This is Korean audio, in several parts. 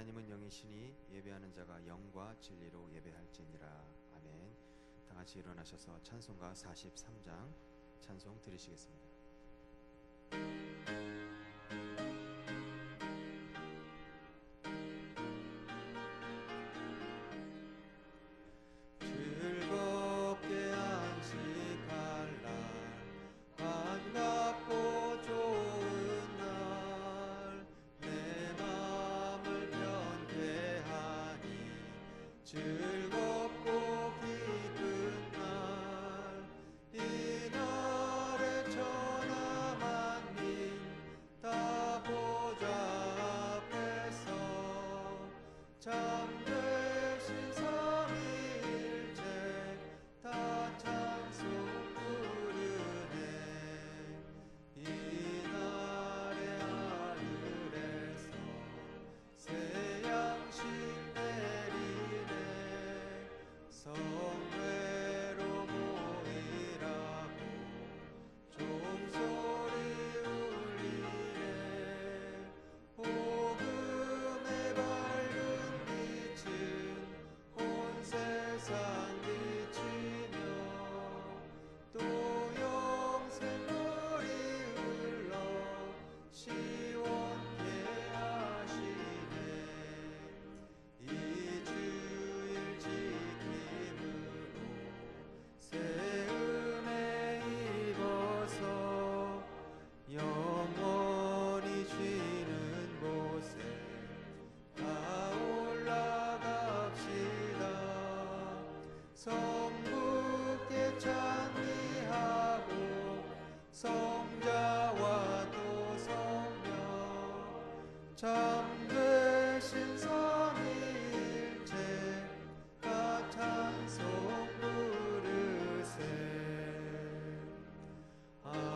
하나님은 영이시니 예배하는 자가 영과 진리로 예배할지니라. 아멘. 다 같이 일어나셔서 찬송가 43장 찬송 드리시겠습니다. 즐겁게 안식할 날, 반갑고 좋은 날, 내 맘을 변케하니 즐겁고 기쁜 날, 이날에 천하 만민 다 보좌 앞에서 참되신 삼위일체 다 찬송 부르네. 이날의 하늘에서 새 양식 내리네. 성회로 모이라고 종소리 울리네. 복음의 밝은 빛은 온 세상 비치며 또 영생물이 흘러 시원케 하시네. 이 주일 지킴으로 새 은혜 입어서 영원히 쉬는 곳에 다 올라갑시다. 성부께 찬미하고 성자와 또 성령 참되신 삼위일체 다 찬송 부르세. 아멘.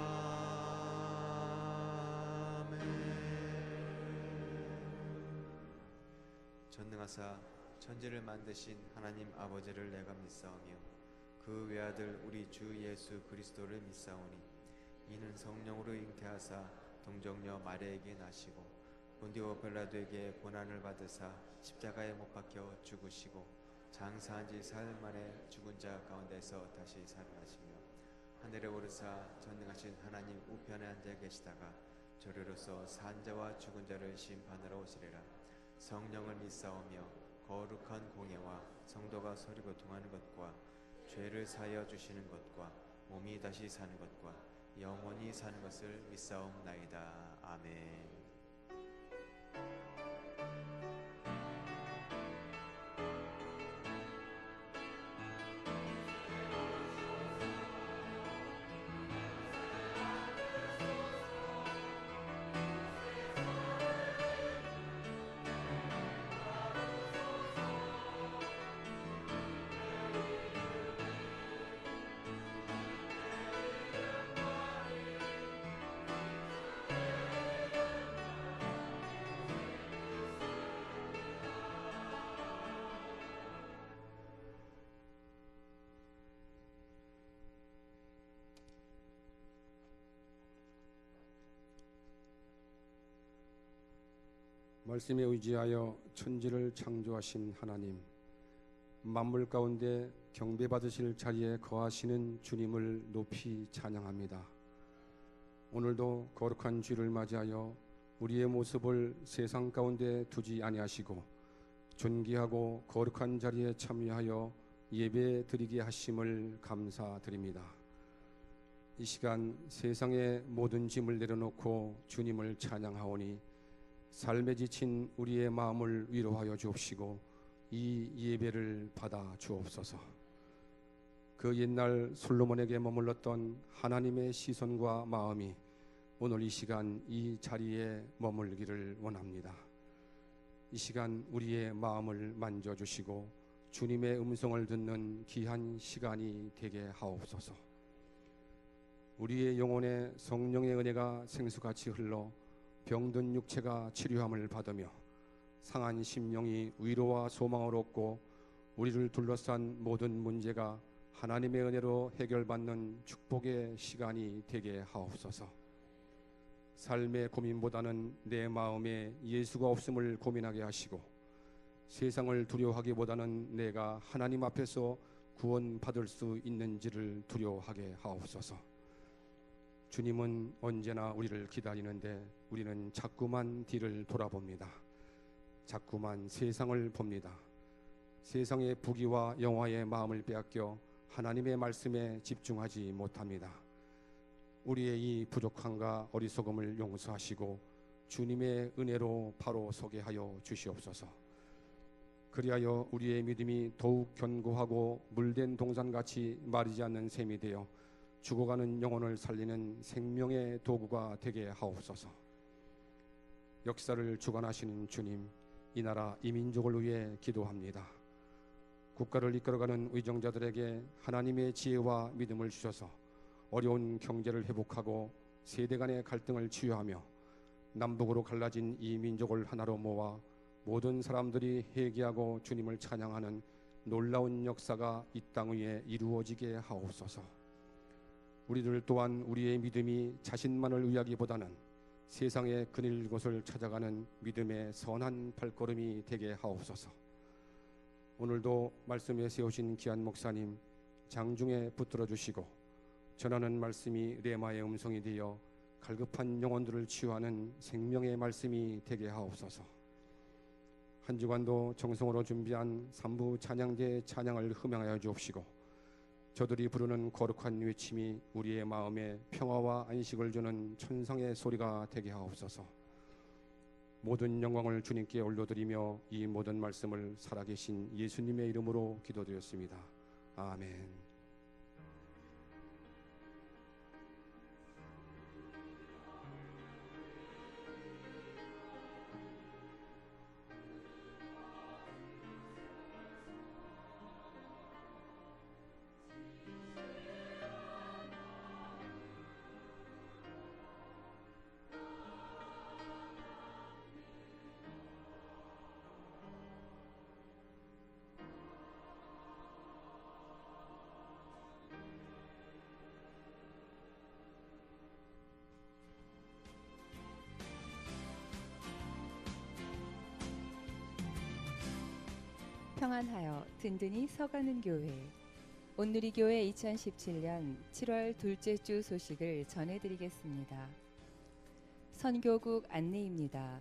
전능하사 천지를 만드신 하나님 아버지를 내가 믿사오며 그 외아들 우리 주 예수 그리스도를 믿사오니 이는 성령으로 잉태하사 동정녀 마리아에게 나시고 본디오 빌라도에게 고난을 받으사 십자가에 못 박혀 죽으시고 장사한 지 사흘 만에 죽은 자 가운데서 다시 살아나시며 하늘에 오르사 전능하신 하나님 우편에 앉아 계시다가 저리로서 산 자와 죽은 자를 심판하러 오시리라. 성령을 믿사오며 거룩한 공예와 성도가 서로 교통하는 것과 죄를 사하여 주시는 것과 몸이 다시 사는 것과 영원히 사는 것을 믿사옵나이다. 아멘. 말씀에 의지하여 천지를 창조하신 하나님, 만물 가운데 경배받으실 자리에 거하시는 주님을 높이 찬양합니다. 오늘도 거룩한 주를 맞이하여 우리의 모습을 세상 가운데 두지 아니하시고 존귀하고 거룩한 자리에 참여하여 예배 드리게 하심을 감사드립니다. 이 시간 세상의 모든 짐을 내려놓고 주님을 찬양하오니 삶에 지친 우리의 마음을 위로하여 주옵시고 이 예배를 받아 주옵소서. 그 옛날 솔로몬에게 머물렀던 하나님의 시선과 마음이 오늘 이 시간 이 자리에 머물기를 원합니다. 이 시간 우리의 마음을 만져주시고 주님의 음성을 듣는 귀한 시간이 되게 하옵소서. 우리의 영혼에 성령의 은혜가 생수같이 흘러 병든 육체가 치료함을 받으며 상한 심령이 위로와 소망을 얻고 우리를 둘러싼 모든 문제가 하나님의 은혜로 해결받는 축복의 시간이 되게 하옵소서. 삶의 고민보다는 내 마음에 예수가 없음을 고민하게 하시고 세상을 두려워하기보다는 내가 하나님 앞에서 구원받을 수 있는지를 두려워하게 하옵소서. 주님은 언제나 우리를 기다리는데 우리는 자꾸만 뒤를 돌아봅니다. 자꾸만 세상을 봅니다. 세상의 부귀와 영화의 마음을 빼앗겨 하나님의 말씀에 집중하지 못합니다. 우리의 이 부족함과 어리석음을 용서하시고 주님의 은혜로 바로 서게 하여 주시옵소서. 그리하여 우리의 믿음이 더욱 견고하고 물된 동산같이 마르지 않는 샘이 되어 죽어가는 영혼을 살리는 생명의 도구가 되게 하옵소서. 역사를 주관하시는 주님, 이 나라 이 민족을 위해 기도합니다. 국가를 이끌어가는 의정자들에게 하나님의 지혜와 믿음을 주셔서 어려운 경제를 회복하고 세대 간의 갈등을 치유하며 남북으로 갈라진 이 민족을 하나로 모아 모든 사람들이 회개하고 주님을 찬양하는 놀라운 역사가 이 땅 위에 이루어지게 하옵소서. 우리들 또한 우리의 믿음이 자신만을 위하기보다는 세상의 그늘 곳을 찾아가는 믿음의 선한 발걸음이 되게 하옵소서. 오늘도 말씀에 세우신 귀한 목사님 장중에 붙들어 주시고 전하는 말씀이 레마의 음성이 되어 갈급한 영혼들을 치유하는 생명의 말씀이 되게 하옵소서. 한 주간도 정성으로 준비한 3부 찬양대 찬양을 흠양하여 주옵시고 저들이 부르는 거룩한 외침이 우리의 마음에 평화와 안식을 주는 천상의 소리가 되게 하옵소서. 모든 영광을 주님께 올려드리며 이 모든 말씀을 살아계신 예수님의 이름으로 기도드렸습니다. 아멘. 평안하여 든든히 서가는 교회 온누리교회 2017년 7월 둘째 주 소식을 전해드리겠습니다. 선교국 안내입니다.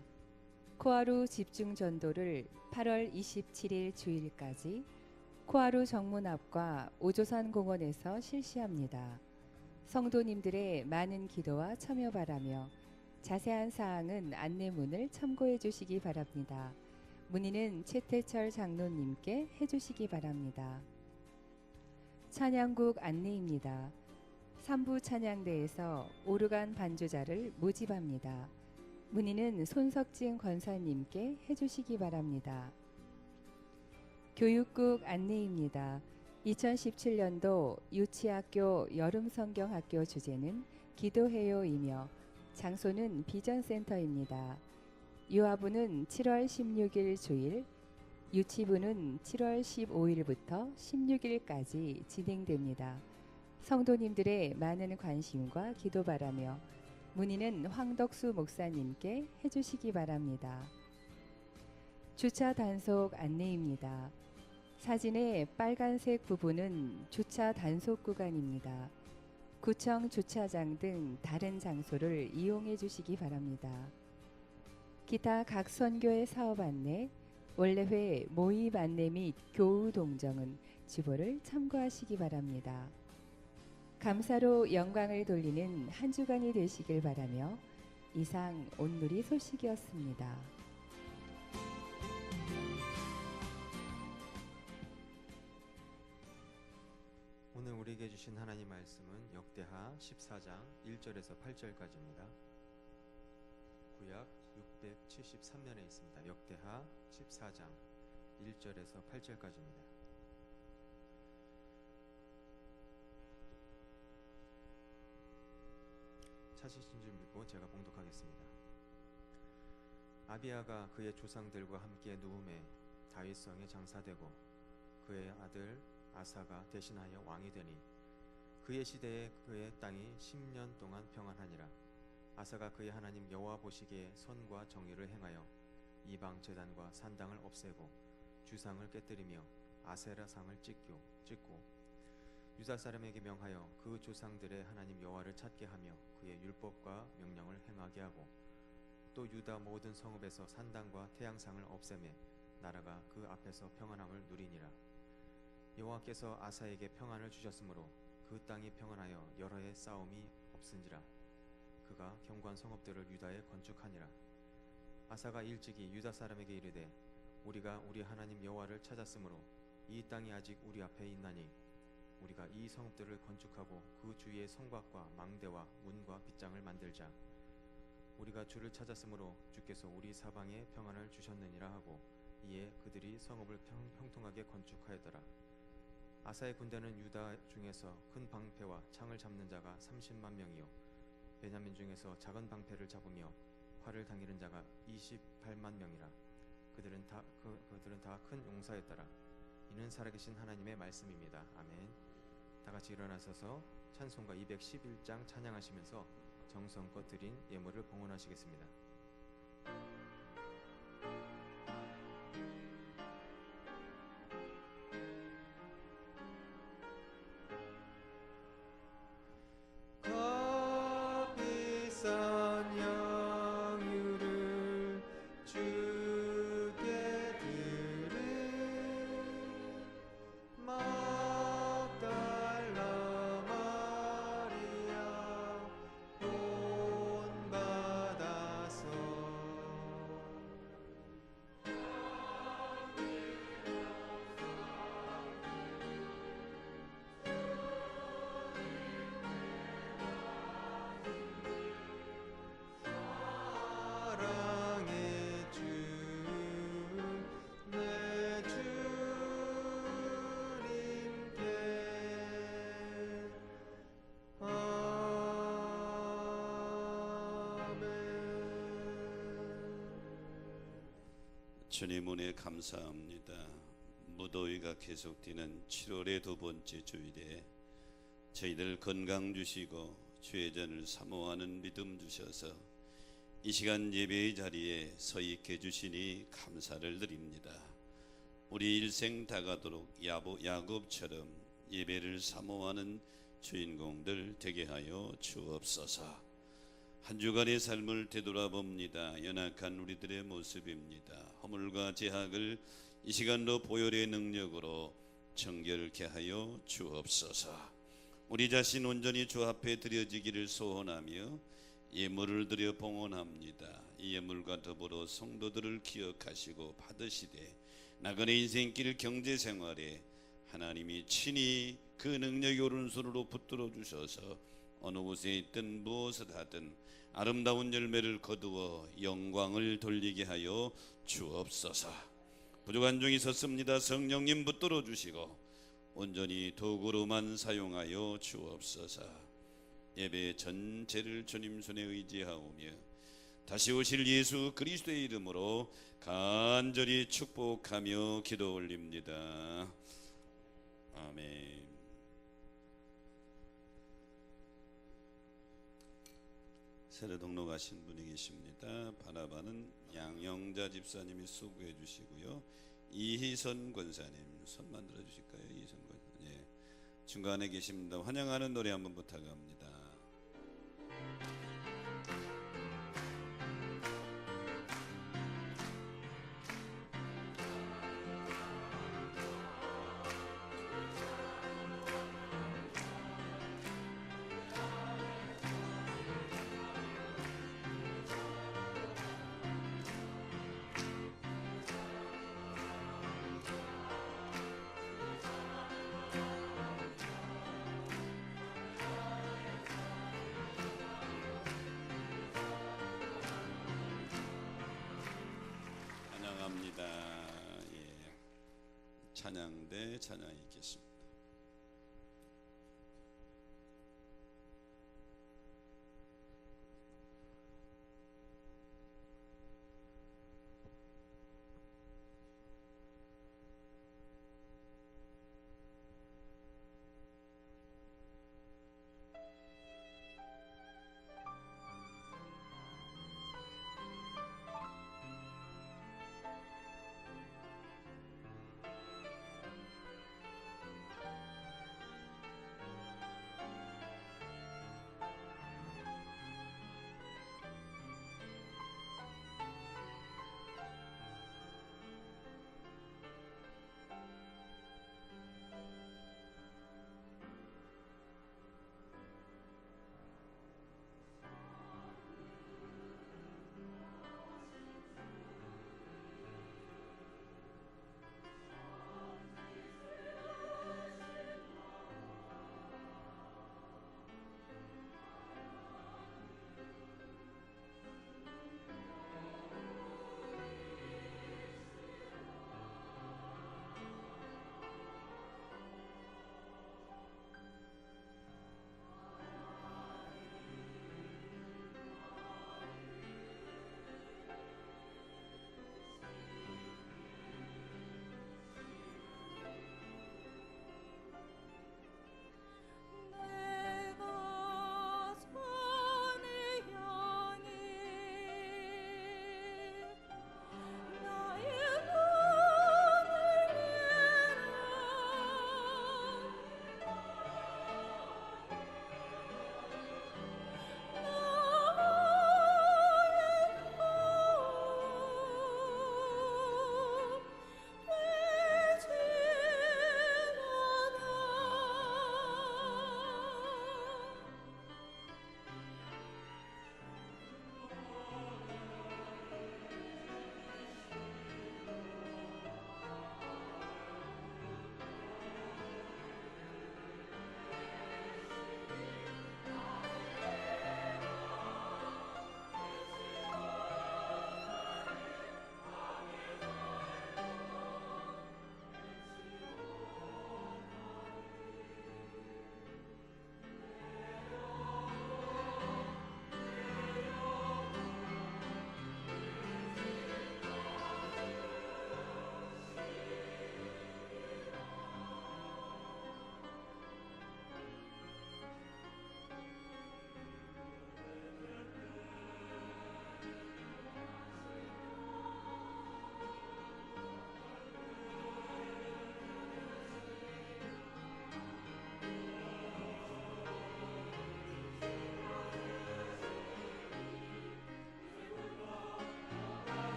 코하루 집중 전도를 8월 27일 주일까지 코하루 정문 앞과 오조산 공원에서 실시합니다. 성도님들의 많은 기도와 참여 바라며 자세한 사항은 안내문을 참고해 주시기 바랍니다. 문의는 최태철 장로님께 해주시기 바랍니다. 찬양국 안내입니다. 3부 찬양대에서 오르간 반주자를 모집합니다. 문의는 손석진 권사님께 해주시기 바랍니다. 교육국 안내입니다. 2017년도 유치학교 여름성경학교 주제는 기도해요이며 장소는 비전센터입니다. 유아부는 7월 16일 주일, 유치부는 7월 15일부터 16일까지 진행됩니다. 성도님들의 많은 관심과 기도 바라며 문의는 황덕수 목사님께 해주시기 바랍니다. 주차 단속 안내입니다. 사진의 빨간색 부분은 주차 단속 구간입니다. 구청 주차장 등 다른 장소를 이용해 주시기 바랍니다. 기타 각 선교의 사업 안내, 원래회 모임 안내 및 교우 동정은 주보를 참고하시기 바랍니다. 감사로 영광을 돌리는 한 주간이 되시길 바라며 이상 온누리 소식이었습니다. 오늘 우리에게 주신 하나님 말씀은 역대하 14장 1절에서 8절까지입니다. 구약 673년에 있습니다. 역대하 14장 1절에서 8절까지입니다. 찾으신 줄 믿고 제가 봉독하겠습니다. 아비야가 그의 조상들과 함께 누움에 다윗성에 장사되고 그의 아들 아사가 대신하여 왕이 되니 그의 시대에 그의 땅이 10년 동안 평안하니라. 아사가 그의 하나님 여호와 보시기에 선과 정의를 행하여 이방 제단과 산당을 없애고 주상을 깨뜨리며 아세라상을 찍고 유다 사람에게 명하여 그 조상들의 하나님 여호와를 찾게 하며 그의 율법과 명령을 행하게 하고 또 유다 모든 성읍에서 산당과 태양상을 없애매 나라가 그 앞에서 평안함을 누리니라. 여호와께서 아사에게 평안을 주셨으므로 그 땅이 평안하여 여러 해 싸움이 없은지라. 그가 견고한 성읍들을 유다에 건축하니라. 아사가 일찍이 유다 사람에게 이르되 우리가 우리 하나님 여호와를 찾았으므로 이 땅이 아직 우리 앞에 있나니 우리가 이 성읍들을 건축하고 그 주위에 성곽과 망대와 문과 빗장을 만들자. 우리가 주를 찾았으므로 주께서 우리 사방에 평안을 주셨느니라 하고 이에 그들이 성읍을 형통하게 건축하였더라. 아사의 군대는 유다 중에서 큰 방패와 창을 잡는 자가 30만 명이요 베냐민 중에서 작은 방패를 잡으며 활을 당기는 자가 28만 명이라. 그들은 다 큰 용사였더라. 이는 살아계신 하나님의 말씀입니다. 아멘. 다 같이 일어나셔서 찬송가 211장 찬양하시면서 정성껏 드린 예물을 봉헌하시겠습니다. 값비싼 양유를 주께 드린 막달라 마리아 본받아서 사랑의 주 내 주님께 아멘. 주님 은혜 감사합니다. 무더위가 계속되는 7월의 두 번째 주일에 저희들 건강 주시고 주의 전을 사모하는 믿음 주셔서 이 시간 예배의 자리에 서 있게 주시니 감사를 드립니다. 우리 일생 다가도록 야곱처럼 예배를 사모하는 주인공들 되게 하여 주옵소서. 한 주간의 삶을 되돌아봅니다. 연약한 우리들의 모습입니다. 허물과 제약을 이 시간도 보혈의 능력으로 정결케 하여 주옵소서. 우리 자신 온전히 주 앞에 드려지기를 소원하며 예물을 드려 봉헌합니다. 이 예물과 더불어 성도들을 기억하시고 받으시되 나그네 인생길 경제생활에 하나님이 친히 그 능력의 오른손으로 붙들어 주셔서 어느 곳에 있든 무엇을 하든 아름다운 열매를 거두어 영광을 돌리게 하여 주옵소서. 부족한 중이 있었습니다. 성령님 붙들어 주시고 온전히 도구로만 사용하여 주옵소서. 예배 전체를 주님 손에 의지하오며 다시 오실 예수 그리스도의 이름으로 간절히 축복하며 기도 올립니다. 아멘. 새로 등록하신 분이 계십니다. 바나바는 양영자 집사님이 수고해 주시고요. 이희선 권사님 손만 들어주실까요? 이희선 권사님. 예. 중간에 계십니다. 환영하는 노래 한번 부탁합니다. 찬양합니다. 예. 찬양대 찬양이 있겠습니다.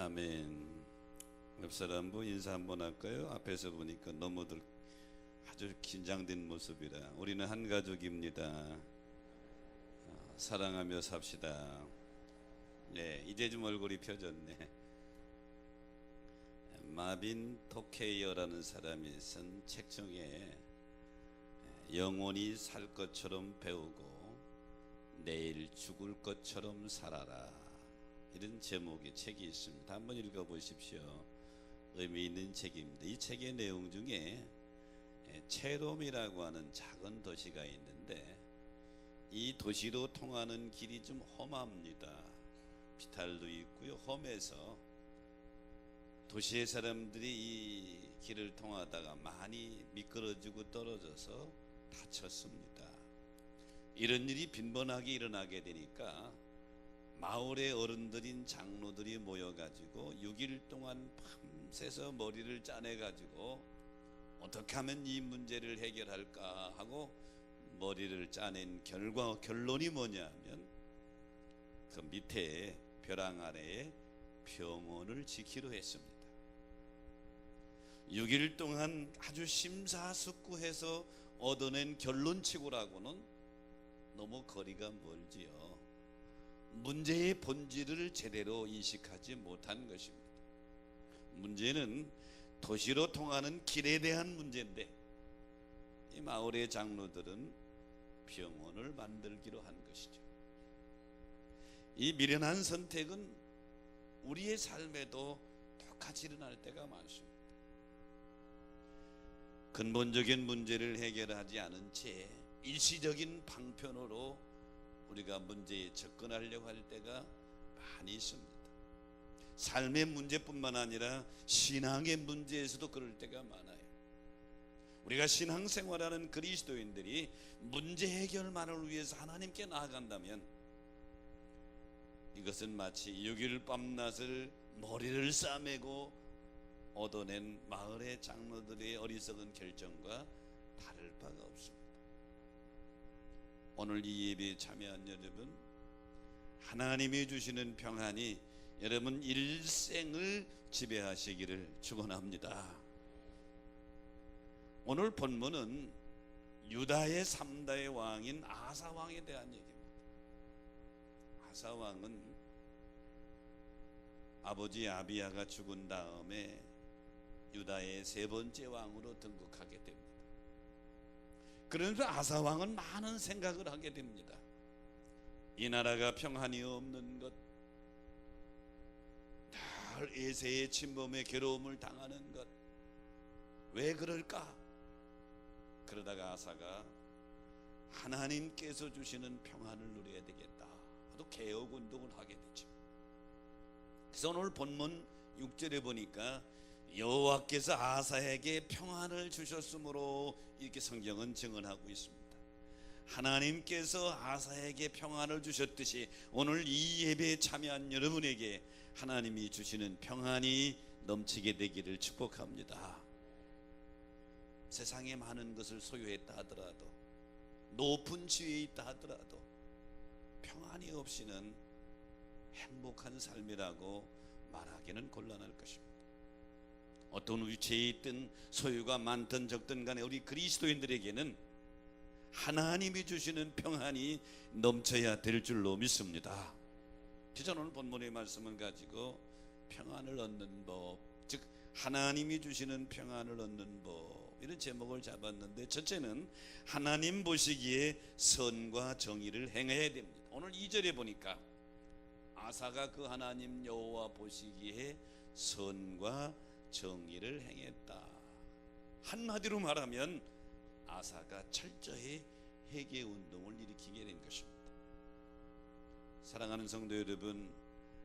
아멘. 옆 사람부 인사 한번 할까요? 앞에서 보니까 너무들 아주 긴장된 모습이라. 우리는 한 가족입니다. 사랑하며 삽시다. 네, 이제 좀 얼굴이 펴졌네. 마빈 토케이어라는 사람이 쓴 책 중에 영원히 살 것처럼 배우고 내일 죽을 것처럼 살아라, 이런 제목의 책이 있습니다. 한번 읽어보십시오. 의미 있는 책입니다. 이 책의 내용 중에 체롬이라고 하는 작은 도시가 있는데 이 도시로 통하는 길이 좀 험합니다. 비탈도 있고요. 험해서 도시의 사람들이 이 길을 통하다가 많이 미끄러지고 떨어져서 다쳤습니다. 이런 일이 빈번하게 일어나게 되니까 마을의 어른들인 장로들이 모여가지고 6일 동안 밤새서 머리를 짜내가지고 어떻게 하면 이 문제를 해결할까 하고 머리를 짜낸 결론이 뭐냐면 그 밑에 벼랑 아래에 병원을 지키려 했습니다. 6일 동안 아주 심사숙고해서 얻어낸 결론치고라고는 너무 거리가 멀지요. 문제의 본질을 제대로 인식하지 못한 것입니다. 문제는 도시로 통하는 길에 대한 문제인데 이 마을의 장로들은 병원을 만들기로 한 것이죠. 이 미련한 선택은 우리의 삶에도 똑같이 일어날 때가 많습니다. 근본적인 문제를 해결하지 않은 채 일시적인 방편으로 우리가 문제에 접근하려고 할 때가 많이 있습니다. 삶의 문제뿐만 아니라 신앙의 문제에서도 그럴 때가 많아요. 우리가 신앙생활하는 그리스도인들이 문제 해결만을 위해서 하나님께 나아간다면 이것은 마치 6일 밤낮을 머리를 싸매고 얻어낸 마을의 장로들의 어리석은 결정과 다를 바가 없습니다. 오늘 이 예배에 참여한 여러분, 하나님이 주시는 평안이 여러분 일생을 지배하시기를 축원합니다. 오늘 본문은 유다의 3다의 왕인 아사 왕에 대한 얘기입니다. 아사 왕은 아버지 아비야가 죽은 다음에 유다의 3번째 왕으로 등극하게 됩니다. 그러면서 아사 왕은 많은 생각을 하게 됩니다. 이 나라가 평안이 없는 것, 늘 에세의 침범에 괴로움을 당하는 것, 왜 그럴까? 그러다가 아사가 하나님께서 주시는 평안을 누려야 되겠다 하도 개혁운동을 하게 되죠. 그래서 오늘 본문 6절에 보니까 여호와께서 아사에게 평안을 주셨으므로 이렇게 성경은 증언하고 있습니다. 하나님께서 아사에게 평안을 주셨듯이 오늘 이 예배에 참여한 여러분에게 하나님이 주시는 평안이 넘치게 되기를 축복합니다. 세상에 많은 것을 소유했다 하더라도, 높은 지위에 있다 하더라도 평안이 없이는 행복한 삶이라고 말하기는 곤란할 것입니다. 어떤 위치에 있든 소유가 많든 적든 간에 우리 그리스도인들에게는 하나님이 주시는 평안이 넘쳐야 될 줄로 믿습니다. 저는 오늘 본문의 말씀을 가지고 평안을 얻는 법, 즉 하나님이 주시는 평안을 얻는 법, 이런 제목을 잡았는데, 첫째는 하나님 보시기에 선과 정의를 행해야 됩니다. 오늘 2절에 보니까 아사가 그 하나님 여호와 보시기에 선과 정의를 행했다. 한마디로 말하면 아사가 철저히 회개 운동을 일으키게 된 것입니다. 사랑하는 성도 여러분,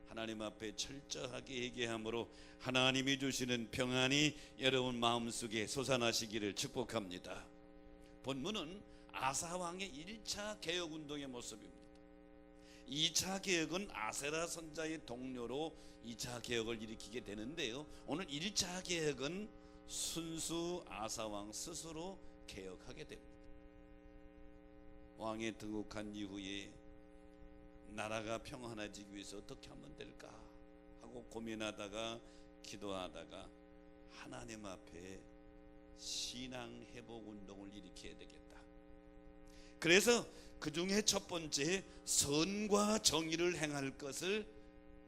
하나님 앞에 철저하게 회개함으로 하나님이 주시는 평안이 여러분 마음속에 솟아나시기를 축복합니다. 본문은 아사 왕의 1차 개혁 운동의 모습입니다. 2차 개혁은 아세라 선자의 동료로 2차 개혁을 일으키게 되는데요, 오늘 1차 개혁은 순수 아사 왕 스스로 개혁하게 됩니다. 왕에 등극한 이후에 나라가 평안해지기 위해서 어떻게 하면 될까 하고 생각하고 고민하다가 기도하다가 하나님 앞에 신앙 회복 운동을 일으켜야 되겠다. 그래서 그 중에 첫 번째, 선과 정의를 행할 것을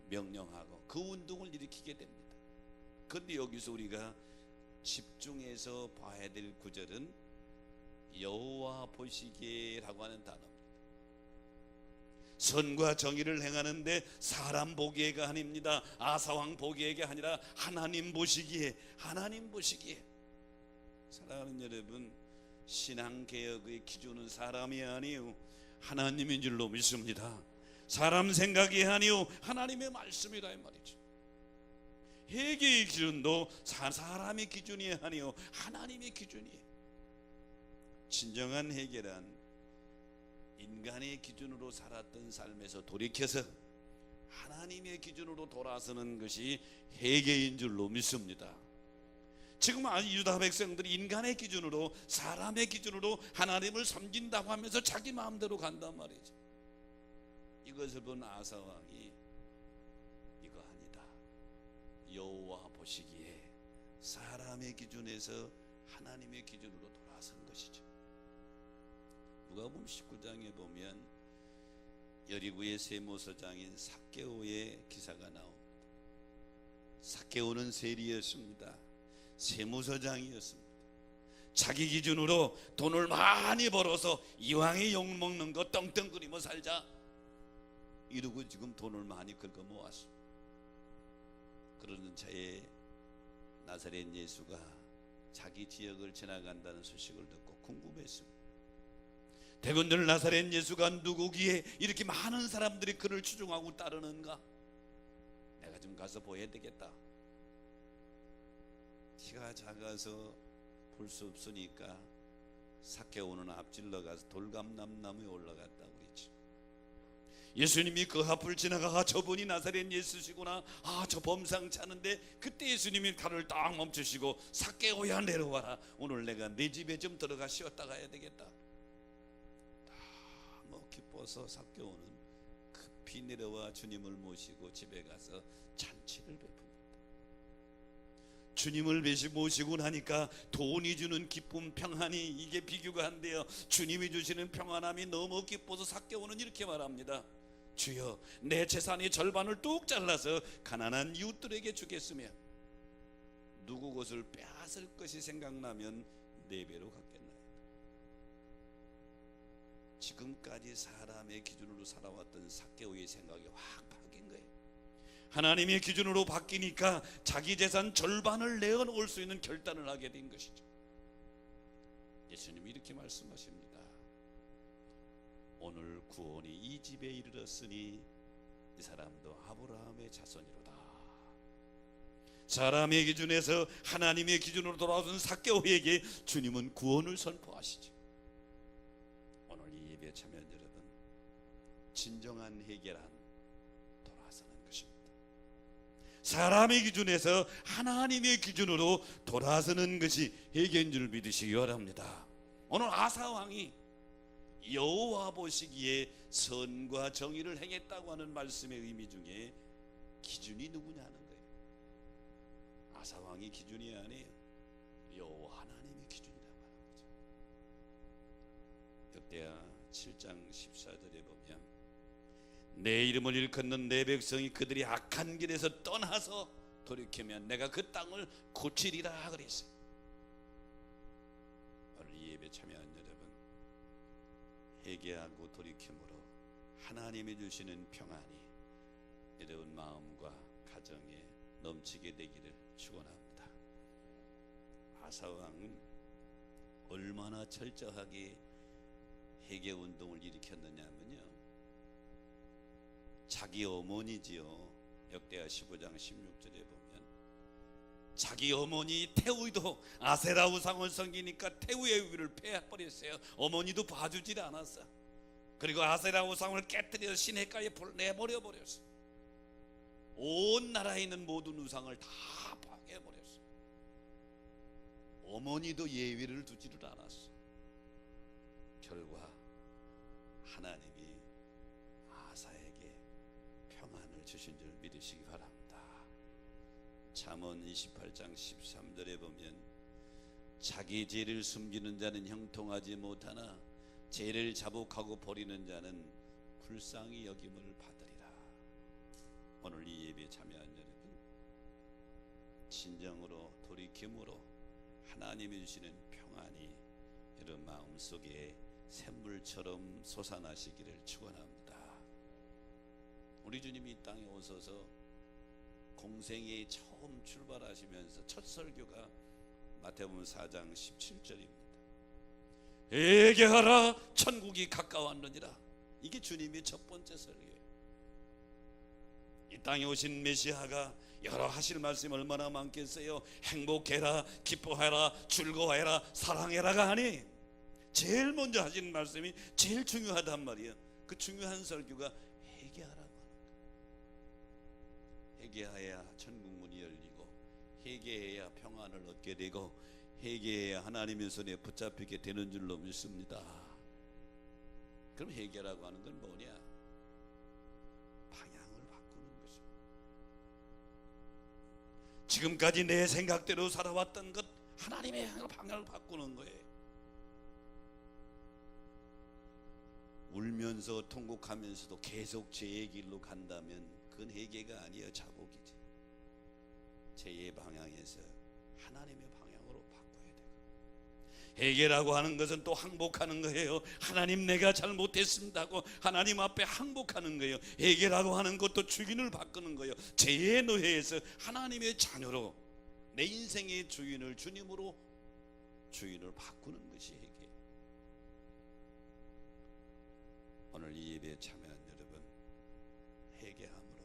명령하고 그 운동을 일으키게 됩니다. 그런데 여기서 우리가 집중해서 봐야 될 구절은 여호와 보시기에라고 하는 단어입니다. 선과 정의를 행하는데 사람 보기에가 아닙니다. 아사왕 보기에가 아니라 하나님 보시기에, 하나님 보시기에. 사랑하는 여러분, 신앙개혁의 기준은 사람이 아니요 하나님인 줄로 믿습니다. 사람 생각이 아니요 하나님의 말씀이다 이 말이죠. 회개의 기준도 사람의 기준이 아니요 하나님의 기준이에요. 진정한 회개란 인간의 기준으로 살았던 삶에서 돌이켜서 하나님의 기준으로 돌아서는 것이 회개인 줄로 믿습니다. 지금 유다 백성들이 인간의 기준으로, 사람의 기준으로 하나님을 섬긴다고 하면서 자기 마음대로 간단 말이죠. 이것을 본 아사 왕이 이거 아니다, 여호와 보시기에 사람의 기준에서 하나님의 기준으로 돌아선 것이죠. 누가복음 19장에 보면 여리고의 세무서장인 삭개오의 기사가 나옵니다. 삭개오는 세리였습니다. 세무서장이었습니다. 자기 기준으로 돈을 많이 벌어서 이왕에 욕먹는 거 떵떵거리며 살자 이러고 지금 돈을 많이 긁어 모았습니다. 그러는 차에 나사렛 예수가 자기 지역을 지나간다는 소식을 듣고 궁금했습니다. 대군들 나사렛 예수가 누구기에 이렇게 많은 사람들이 그를 추종하고 따르는가? 내가 좀 가서 보여야 되겠다. 키가 작아서 볼 수 없으니까 삭개오는 앞질러 가서 돌감람나무에 올라갔다고 그랬죠. 예수님이 그 앞을 지나가 저분이 나사렛 예수시구나, 저 범상치 않은데, 그때 예수님이 칼을 딱 멈추시고 삭개오야 내려와라, 오늘 내가 내 집에 좀 들어가 쉬었다 가야 되겠다. 너무 기뻐서 삭개오는 급히 내려와 주님을 모시고 집에 가서 잔치를 베풉니다. 주님을 모시고 나니까 돈이 주는 기쁨, 평안이 이게 비교가 안 돼요. 주님이 주시는 평안함이 너무 기뻐서 삭개오는 이렇게 말합니다. 주여, 내 재산의 절반을 뚝 잘라서 가난한 이웃들에게 주겠으며 누구 것을 빼앗을 것이 생각나면 4배로 갚겠나이다. 지금까지 사람의 기준으로 살아왔던 삭개오의 생각이 확 바뀐 거예요. 하나님의 기준으로 바뀌니까 자기 재산 절반을 내어놓을 수 있는 결단을 하게 된 것이죠. 예수님이 이렇게 말씀하십니다. 오늘 구원이 이 집에 이르렀으니 이 사람도 아브라함의 자손이로다. 사람의 기준에서 하나님의 기준으로 돌아온 삭개오에게 주님은 구원을 선포하시죠. 오늘 이 예배에 참여한 여러분, 진정한 회개란 돌아서는 것입니다. 사람의 기준에서 하나님의 기준으로 돌아서는 것이 회개인 줄 믿으시기 바랍니다. 오늘 아사 왕이 여호와 보시기에 선과 정의를 행했다고 하는 말씀의 의미 중에 기준이 누구냐는 거예요. 아사 왕이 기준이 아니에요. 여호와 하나님의 기준이라고 하는 거죠. 역대하 7장 14절에 보면 내 이름을 일컫는 내 백성이 그들이 악한 길에서 떠나서 돌이키면 내가 그 땅을 고치리라 그랬어요. 오늘 이 예배 참여한 여러분, 회개하고 돌이킴으로 하나님이 주시는 평안이 여러분 마음과 가정에 넘치게 되기를 축원합니다. 아사 왕은 얼마나 철저하게 회개 운동을 일으켰느냐면요, 자기 어머니지요. 역대하 15장 16절에 보면 자기 어머니 태우도 아세라 우상을 섬기니까 태우의 위를 패버렸어요. 어머니도 봐주질 않았어. 그리고 아세라 우상을 깨뜨려 시냇가에 내버려 버렸어. 온 나라에 있는 모든 우상을 다 파괴해버렸어. 어머니도 예의를 두지를 않았어. 결과 하나님이 아사에게 평안을 주신 줄 믿으시기 바랍니다. 잠언 28장 13절에 보면 자기 죄를 숨기는 자는 형통하지 못하나 죄를 자복하고 버리는 자는 불쌍히 여김을 받으리라. 오늘 이 예배에 참여한 여러분, 진정으로 돌이킴으로 하나님이 주시는 평안이 여러분 마음속에 샘물처럼 솟아나시기를 축원합니다. 우리 주님이 이 땅에 오셔서 공생에 처음 출발하시면서 첫 설교가 마태복음 4장 17절입니다. 회개하라 천국이 가까웠느니라. 이게 주님의 첫 번째 설교예요. 이 땅에 오신 메시아가 여러 하실 말씀이 얼마나 많겠어요. 행복해라, 기뻐해라, 즐거워해라, 사랑해라가 아니, 제일 먼저 하시는 말씀이 제일 중요하단 말이에요. 그 중요한 설교가 회개하라고 하는 거예요. 회개해야 천국 문이 열리고, 회개해야 평안을 얻게 되고, 회개해야 하나님의 손에 붙잡히게 되는 줄로 믿습니다. 그럼 회개라고 하는 건 뭐냐? 방향을 바꾸는 거죠. 지금까지 내 생각대로 살아왔던 것, 하나님의 방향을 바꾸는 거예요. 울면서 통곡하면서도 계속 죄의 길로 간다면 그건 회개가 아니에요. 자복이지. 죄의 방향에서 하나님의 방향으로 바꿔야 돼요. 회개라고 하는 것은 또 항복하는 거예요. 하나님, 내가 잘못했습니다 하고 하나님 앞에 항복하는 거예요. 회개라고 하는 것도 주인을 바꾸는 거예요. 죄의 노예에서 하나님의 자녀로 내 인생의 주인을 주님으로 주인을 바꾸는 것이 회개. 오늘 이 예배에 참여한 여러분, 회개함으로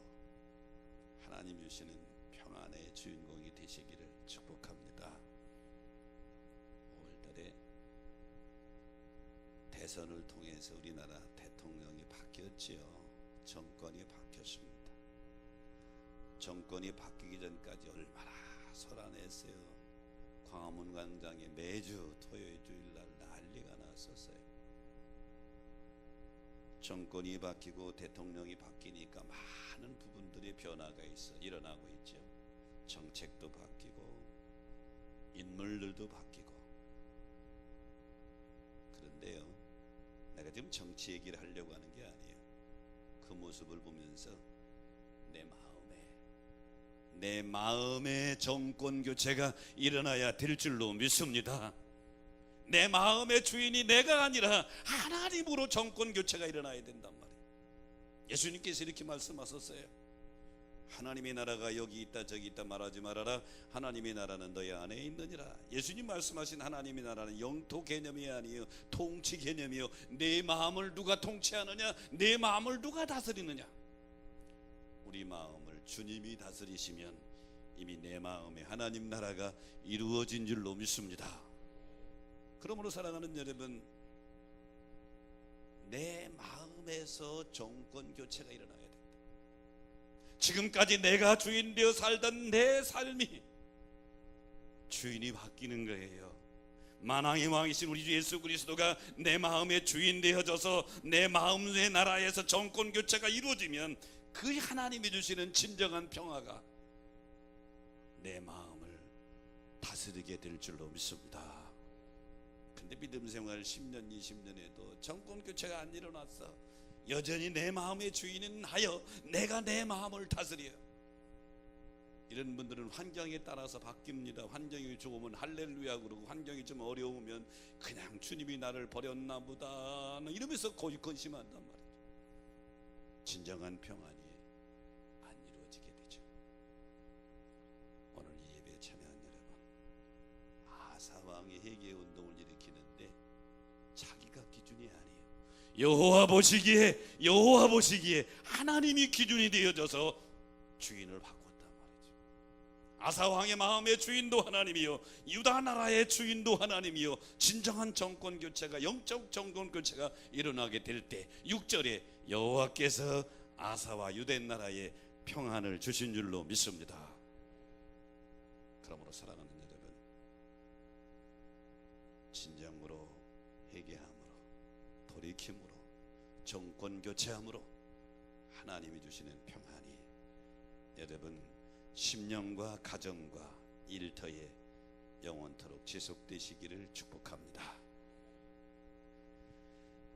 하나님 주시는 평안의 주인공이 되시기를 축복합니다. 5월달에 대선을 통해서 우리나라 대통령이 바뀌었지요. 정권이 바뀌었습니다. 정권이 바뀌기 전까지 얼마나 소란했어요. 광화문 광장에 매주 토요일 주일날 난리가 났었어요. 정권이 바뀌고 대통령이 바뀌니까 많은 부분들이 변화가 일어나고 있죠. 정책도 바뀌고 인물들도 바뀌고. 그런데요, 내가 지금 정치 얘기를 하려고 하는 게 아니에요. 그 모습을 보면서 내 마음의 정권 교체가 일어나야 될 줄로 믿습니다. 내 마음의 주인이 내가 아니라 하나님으로 정권 교체가 일어나야 된단 말이에요. 예수님께서 이렇게 말씀하셨어요. 하나님의 나라가 여기 있다 저기 있다 말하지 말아라. 하나님의 나라는 너희 안에 있느니라. 예수님 말씀하신 하나님의 나라는 영토 개념이 아니에요. 통치 개념이요. 내 마음을 누가 통치하느냐, 내 마음을 누가 다스리느냐. 우리 마음을 주님이 다스리시면 이미 내 마음에 하나님 나라가 이루어진 줄로 믿습니다. 그러므로 사랑하는 여러분, 내 마음에서 정권 교체가 일어나야 된다. 지금까지 내가 주인 되어 살던 내 삶이 주인이 바뀌는 거예요. 만왕의 왕이신 우리 주 예수 그리스도가 내 마음의 주인 되어져서 내 마음의 나라에서 정권 교체가 이루어지면 그 하나님이 주시는 진정한 평화가 내 마음을 다스리게 될 줄로 믿습니다. 근데 믿음 생활 10년 20년에도 정권 교체가 안 일어났어. 여전히 내 마음의 주인은 하여 내가 내 마음을 다스려. 이런 분들은 환경에 따라서 바뀝니다. 환경이 좋으면 할렐루야 그러고, 환경이 좀 어려우면 그냥 주님이 나를 버렸나 보다 이러면서 거의 근심한단 말이죠. 진정한 평안이 안 이루어지게 되죠. 오늘 이 예배에 참여한 여러분, 아사 왕이 회개 운동을 일으키는데 자기가 기준이 아니에요. 여호와 보시기에 하나님이 기준이 되어져서 주인을 바꿨단 말이죠. 아사 왕의 마음의 주인도 하나님이요, 유다 나라의 주인도 하나님이요. 진정한 정권 교체가, 영적 정권 교체가 일어나게 될 때 6절에 여호와께서 아사와 유대 나라에 평안을 주신 줄로 믿습니다. 그러므로 사랑하는 여러분, 진정으로 회개함으로 돌이킴으로 정권 교체함으로 하나님이 주시는 평안이 여러분 심령과 가정과 일터에 영원토록 지속되시기를 축복합니다.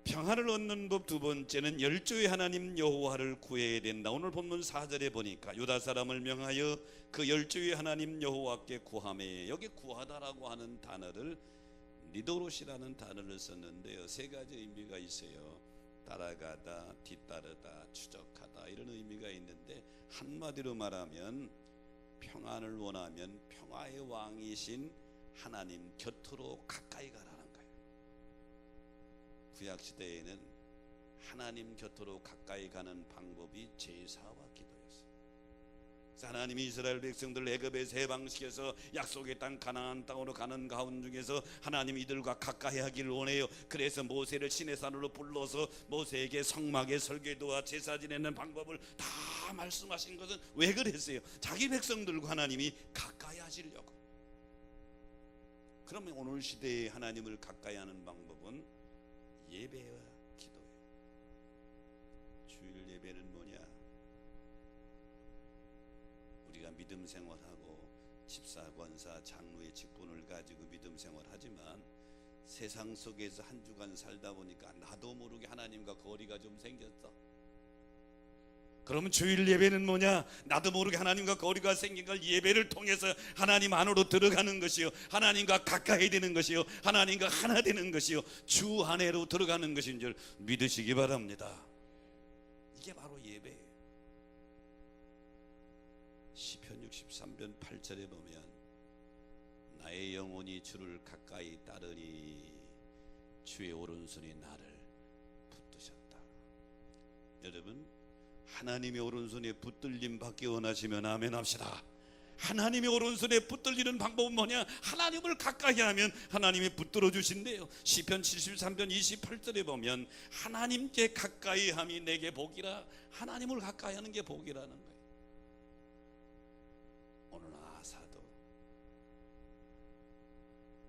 평안을 얻는 법 두 번째는 열조의 하나님 여호와를 구해야 된다. 오늘 본문 4절에 보니까 유다 사람을 명하여 그 열조의 하나님 여호와께 구하매, 여기 구하다라고 하는 단어를 니도롯이라는 단어를 썼는데요, 세 가지 의미가 있어요. 따라가다, 뒤따르다, 추적하다, 이런 의미가 있는데, 한마디로 말하면 평안을 원하면 평화의 왕이신 하나님 곁으로 가까이 가라는 거예요. 구약 시대에는 하나님 곁으로 가까이 가는 방법이 제사와 기도였어요. 그래서 하나님이 이스라엘 백성들 애굽에서 해방시켜서 약속의 땅 가나안 땅으로 가는 가운 중에서 하나님이 이들과 가까이 하기를 원해요. 그래서 모세를 시내산으로 불러서 모세에게 성막의 설계도와 제사 지내는 방법을 다 말씀하신 것은 왜 그랬어요? 자기 백성들과 하나님이 가까이 하시려고. 그러면 오늘 시대에 하나님을 가까이 하는 방법은 예배와 기도예요. 주일 예배는 뭐냐? 우리가 믿음 생활하고 집사, 권사, 장로의 직분을 가지고 믿음 생활하지만 세상 속에서 한 주간 살다 보니까 나도 모르게 하나님과 거리가 좀 생겼어. 그러면 주일 예배는 뭐냐? 나도 모르게 하나님과 거리가 생긴 걸 예배를 통해서 하나님 안으로 들어가는 것이요, 하나님과 가까이 되는 것이요, 하나님과 하나 되는 것이요, 주 안에로 들어가는 것인 줄 믿으시기 바랍니다. 이게 바로 예배예요. 시편 63편 8절에 보면 나의 영혼이 주를 가까이 따르니 주의 오른손이 나를 붙드셨다. 여러분, 하나님의 오른손에 붙들림 받기 원하시면 아멘 합시다. 하나님의 오른손에 붙들리는 방법은 뭐냐? 하나님을 가까이 하면 하나님이 붙들어 주신대요. 시편 73편 28절에 보면 하나님께 가까이 함이 내게 복이라. 하나님을 가까이 하는 게 복이라는 거예요. 오늘 아사도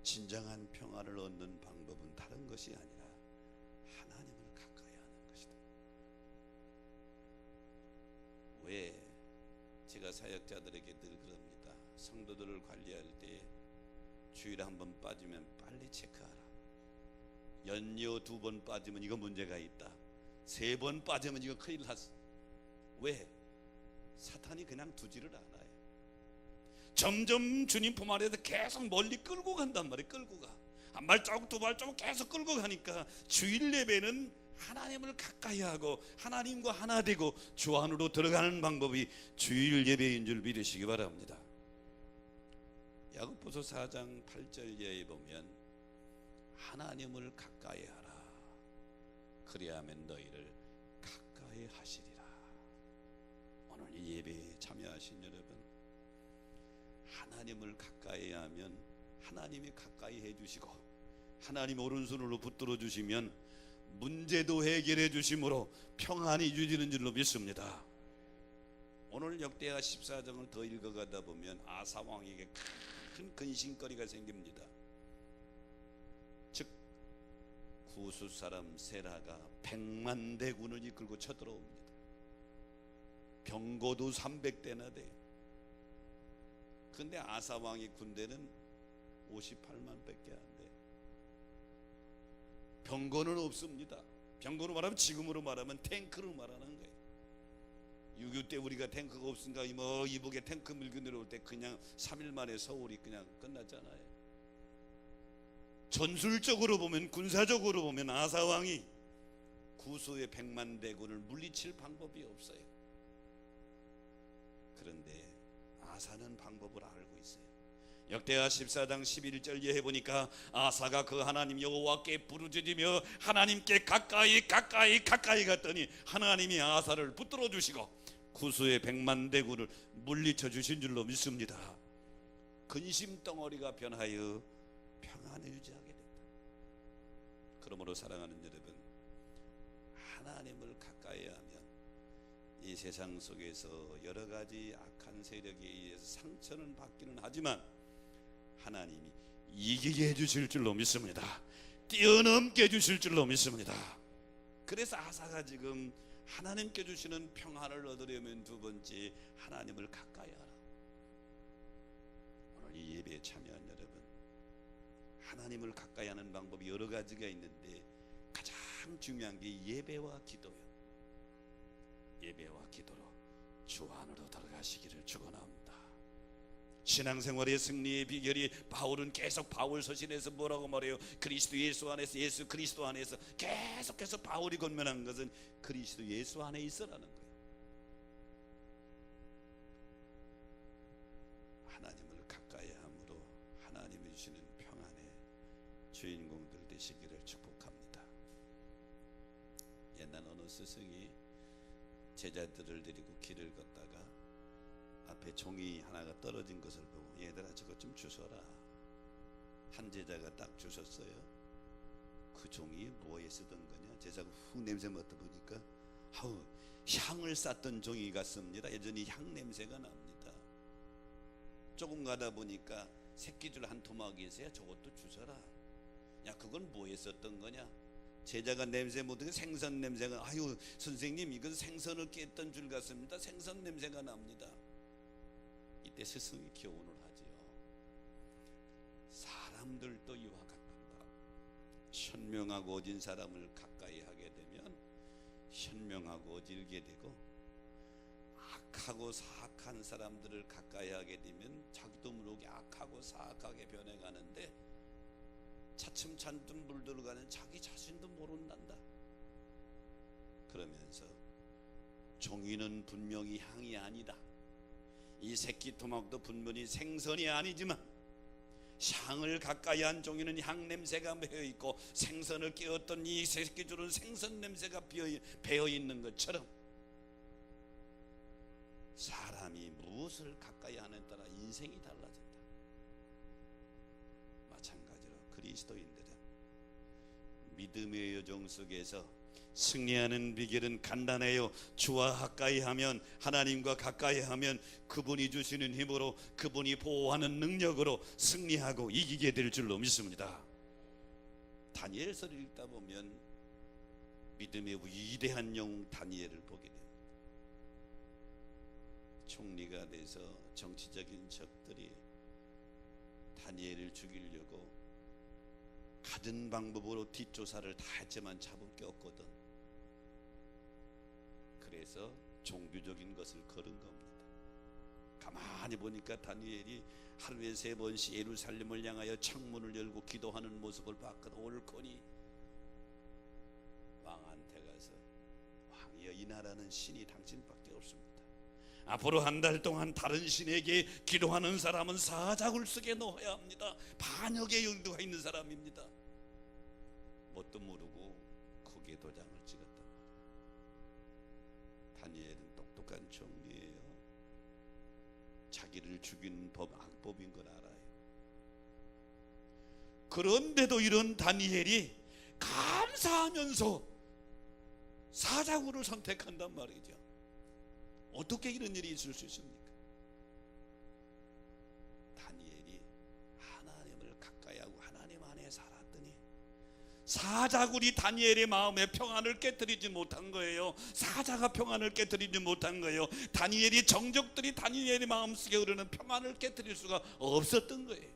진정한 평화를 얻는 방법은 다른 것이 아니라 하나님을 가까이 하는 것이다. 왜? 제가 사역자들에게 늘 그럽니다. 성도들을 관리할 때 주일에 한 번 빠지면 빨리 체크하라. 연이어 2번 빠지면 이거 문제가 있다. 3번 빠지면 이거 큰일 났어. 왜? 사탄이 그냥 두지를 않아요. 점점 주님 품 안에서 계속 멀리 끌고 간단 말이에요. 끌고 가. 한 발자국 두 발자국 계속 끌고 가니까 주일 예배는 하나님을 가까이 하고 하나님과 하나 되고 주 안으로 들어가는 방법이 주일 예배인 줄 믿으시기 바랍니다. 야고보서 4장 8절에 보면 하나님을 가까이 하라. 그리하면 너희를 가까이 하시리라. 오늘 이 예배에 참여하신 여러분, 하나님을 가까이 하면 하나님이 가까이 해주시고 하나님 오른손으로 붙들어 주시면 문제도 해결해 주심으로 평안이 주시는 줄로 믿습니다. 오늘 역대하 14장을 더 읽어가다 보면 아사 왕에게 큰 근심거리가 생깁니다. 즉 구스 사람 세라가 100만 대군을 이끌고 쳐들어옵니다. 병거도 300대나 돼요. 근데 아사 왕의 군대는 58만 밖에 안 돼. 병거는 없습니다. 병거로 말하면 지금으로 말하면 탱크로 말하는 거예요. 6.25 때 우리가 탱크가 없으니까 이북에 탱크 밀고 내려올 때 그냥 3일 만에 서울이 그냥 끝났잖아요. 전술적으로 보면, 군사적으로 보면 아사 왕이 구스의 100만 대군을 물리칠 방법이 없어요. 그런데 아사는 방법을 알고 있어요. 역대하 14장 11절에 해보니까 아사가 그 하나님 여호와께 부르짖으며 하나님께 가까이 갔더니 하나님이 아사를 붙들어 주시고 구스의 100만 대군을 물리쳐 주신 줄로 믿습니다. 근심 덩어리가 변하여 평안을 유지하게 된다. 그러므로 사랑하는 여러분, 하나님을 가까이 하면 이 세상 속에서 여러 가지 악한 세력에 의해서 상처는 받기는 하지만 하나님이 이기게 해주실 줄로 믿습니다. 뛰어넘게 해주실 줄로 믿습니다. 그래서 아사가 지금 하나님께 주시는 평안을 얻으려면 두 번째, 하나님을 가까이 하라. 오늘 이 예배에 참여한 여러분, 하나님을 가까이 하는 방법이 여러 가지가 있는데 가장 중요한 게 예배와 기도예요. 예배와 기도로 주 안으로 들어가시기를 축원합니다. 신앙생활의 승리의 비결이, 바울은 계속 바울 서신에서 뭐라고 말해요? 그리스도 예수 안에서, 예수 그리스도 안에서, 계속해서 바울이 권면한 것은 그리스도 예수 안에 있어라는 거예요. 하나님을 가까이 함으로 하나님이 주시는 평안의 주인공들 되시기를 축복합니다. 옛날 어느 스승이 제자들을 데리고 길을 걷다가 앞에 종이 하나가 떨어진 것을 보고, 얘들아 저것 좀 주워라. 한 제자가 딱 주셨어요. 그 종이 뭐에 쓰던 거냐? 제자가 훅 냄새 맡아보니까 향을 쌌던 종이 같습니다. 여전히 향 냄새가 납니다. 조금 가다 보니까 새끼줄 한 토막이 있어야 저것도 주워라. 야, 그건 뭐에 썼던 거냐? 제자가 냄새 맡으니까 생선 냄새가, 선생님 이건 생선을 깼던 줄 같습니다. 생선 냄새가 납니다. 이때 스승이 교훈을 하지요. 사람들도 이와 같다. 현명하고 어진 사람을 가까이 하게 되면 현명하고 어질게 되고, 악하고 사악한 사람들을 가까이 하게 되면 자기도 모르게 악하고 사악하게 변해가는데, 차츰 잔뜩 물들어가는 자기 자신도 모른단다. 그러면서 종이는 분명히 향이 아니다. 이 새끼 토막도 분명히 생선이 아니지만 향을 가까이 한 종이는 향 냄새가 배어 있고, 생선을 깨웠던 이 새끼줄은 생선 냄새가 배어 있는 것처럼, 사람이 무엇을 가까이 하느냐에 따라 인생이 달라진다. 마찬가지로 그리스도인들은 믿음의 여정 속에서 승리하는 비결은 간단해요. 주와 가까이 하면, 하나님과 가까이 하면 그분이 주시는 힘으로, 그분이 보호하는 능력으로 승리하고 이기게 될 줄로 믿습니다. 다니엘서를 읽다 보면 믿음의 위대한 영웅 다니엘을 보게 됩니다. 총리가 돼서 정치적인 적들이 다니엘을 죽이려고 갖은 방법으로 뒷조사를 다 했지만 잡을 게 없거든. 그래서 종교적인 것을 걸은 겁니다. 가만히 보니까 다니엘이 하루에 3번씩 예루살렘을 향하여 창문을 열고 기도하는 모습을 봤거든. 옳거니 왕한테 가서, 왕이여, 이 나라는 신이 당신밖에 없습니다. 앞으로 한 달 동안 다른 신에게 기도하는 사람은 사자굴 속에 넣어야 합니다. 반역의 용도가 있는 사람입니다. 뭣도 모르고 크게 도장을 찍었단 말이에요. 다니엘은 똑똑한 총리예요. 자기를 죽인 법, 악법인 걸 알아요. 그런데도 이런 다니엘이 감사하면서 사자굴을 선택한단 말이죠. 어떻게 이런 일이 있을 수 있습니까? 다니엘이 하나님을 가까이 하고 하나님 안에 살았더니 사자굴이 다니엘의 마음에 평안을 깨뜨리지 못한 거예요. 사자가 평안을 깨뜨리지 못한 거예요. 다니엘이 정적들이 다니엘의 마음속에 흐르는 평안을 깨뜨릴 수가 없었던 거예요.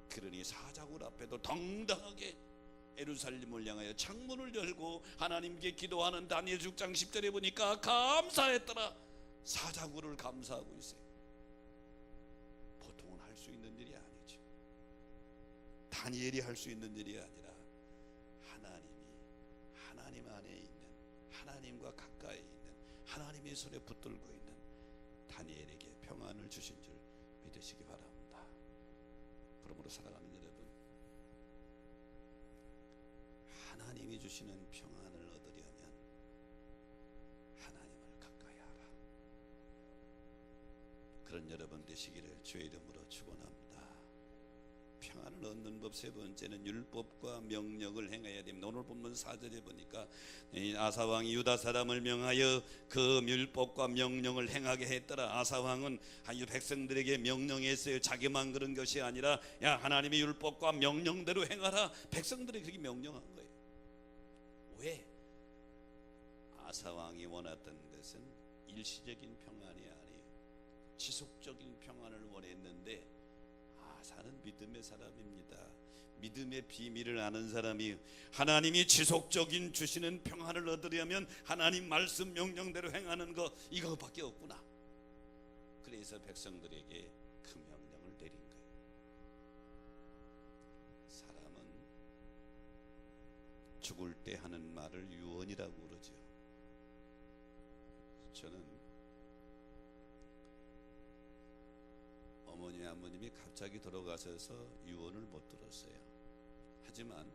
그러니 사자굴 앞에도 당당하게 예루살렘을 향하여 창문을 열고 하나님께 기도하는 다니엘 6장 10절에 보니까 감사했더라. 사자굴을 감사하고 있어요. 보통은 할 수 있는 일이 아니죠. 다니엘이 할 수 있는 일이 아니라 하나님이 하나님 안에 있는, 하나님과 가까이 있는, 하나님의 손에 붙들고 있는 다니엘에게 평안을 주신 줄 믿으시기 바랍니다. 그러므로 사랑하는 여러분, 하나님이 주시는 평안을 얻으려면 하나님을 가까이 하라. 그런 여러분 되시기를 주의 이름으로 축원합니다. 평안을 얻는 법 세 번째는 율법과 명령을 행해야 됩니다. 오늘 본문 4절에 보니까 아사왕이 유다 사람을 명하여 그 율법과 명령을 행하게 했더라. 아사왕은 백성들에게 명령했어요. 자기만 그런 것이 아니라, 야, 하나님의 율법과 명령대로 행하라. 백성들에게 그렇게 명령한 거예요. 왜? 아사왕이 원했던 것은 일시적인 평안이 아니에요. 지속적인 평안을 원했는데 아사는 믿음의 사람입니다. 믿음의 비밀을 아는 사람이 하나님이 지속적인 주시는 평안을 얻으려면 하나님 말씀 명령대로 행하는 거, 이거밖에 없구나. 그래서 백성들에게 그 명령을 내린 거예요. 사람은 죽을 때 하는 말을 유언이라고 그러죠. 저는 어머니 아버님이 갑자기 돌아가셔서 유언을 못 들었어요. 하지만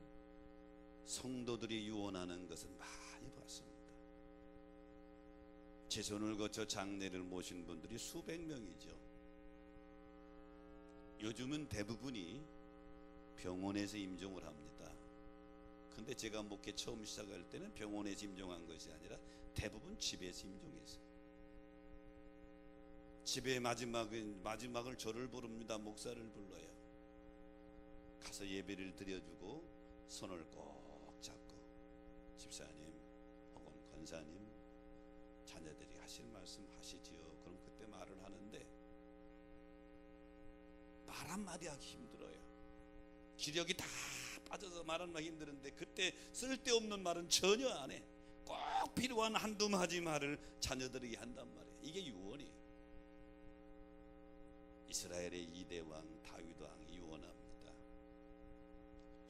성도들이 유언하는 것은 많이 봤습니다. 제손을 거쳐 장례를 모신 분들이 수백 명이죠. 요즘은 대부분이 병원에서 임종을 합니다. 근데 제가 목회 처음 시작할 때는 병원에서 임종한 것이 아니라 대부분 집에서 임종했어요. 집에 마지막을 저를 부릅니다. 목사를 불러요. 가서 예배를 드려주고 손을 꼭 잡고, 집사님 혹은 권사님, 자녀들이 하실 말씀 하시지요. 그럼 그때 말을 하는데 말 한마디 하기 힘들어요. 기력이 다 빠져서 말 한마디 힘드는데 그때 쓸데없는 말은 전혀 안 해. 꼭 필요한 한두 마디 말을 자녀들에게 한단 말이에요. 이게 유언이에요. 이스라엘의 2대 왕 다윗 왕이 유언합니다.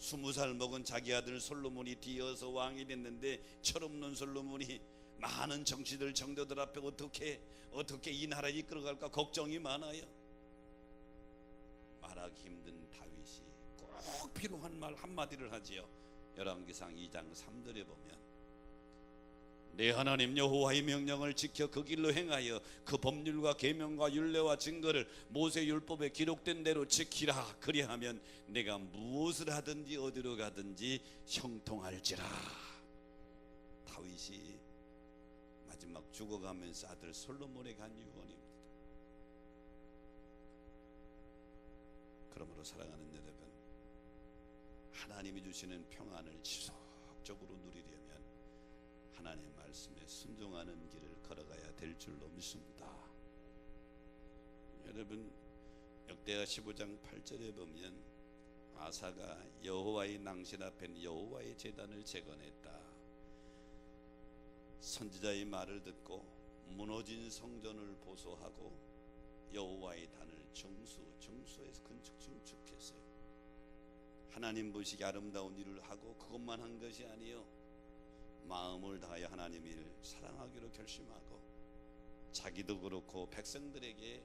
20살 먹은 자기 아들 솔로몬이 뒤이어서 왕이 됐는데 철없는 솔로몬이 많은 정치들 정도들 앞에 어떻게 이 나라 이끌어갈까 걱정이 많아요. 말하기 힘든 다윗이 꼭 필요한 말 한마디를 하지요. 열왕기상 2장 3절에 보면 내 하나님 여호와의 명령을 지켜 그 길로 행하여 그 법률과 계명과 율례와 증거를 모세 율법에 기록된 대로 지키라. 그리하면 내가 무엇을 하든지 어디로 가든지 형통할지라. 다윗이 마지막 죽어가면서 아들 솔로몬에게 한 유언입니다. 그러므로 사랑하는 여러분, 하나님이 주시는 평안을 지속적으로 누리려면 하나님의 말씀에 순종하는 길을 걸어가야 될 줄로 믿습니다. 여러분, 역대하 15장 8절에 보면 아사가 여호와의 낭실 앞에 여호와의 제단을 재건했다. 선지자의 말을 듣고 무너진 성전을 보수하고 여호와의 단을 정수에서 건축했어요. 하나님 보시기 아름다운 일을 하고 그것만 한 것이 아니요, 마음을 다하여 하나님을 사랑하기로 결심하고 자기도 그렇고 백성들에게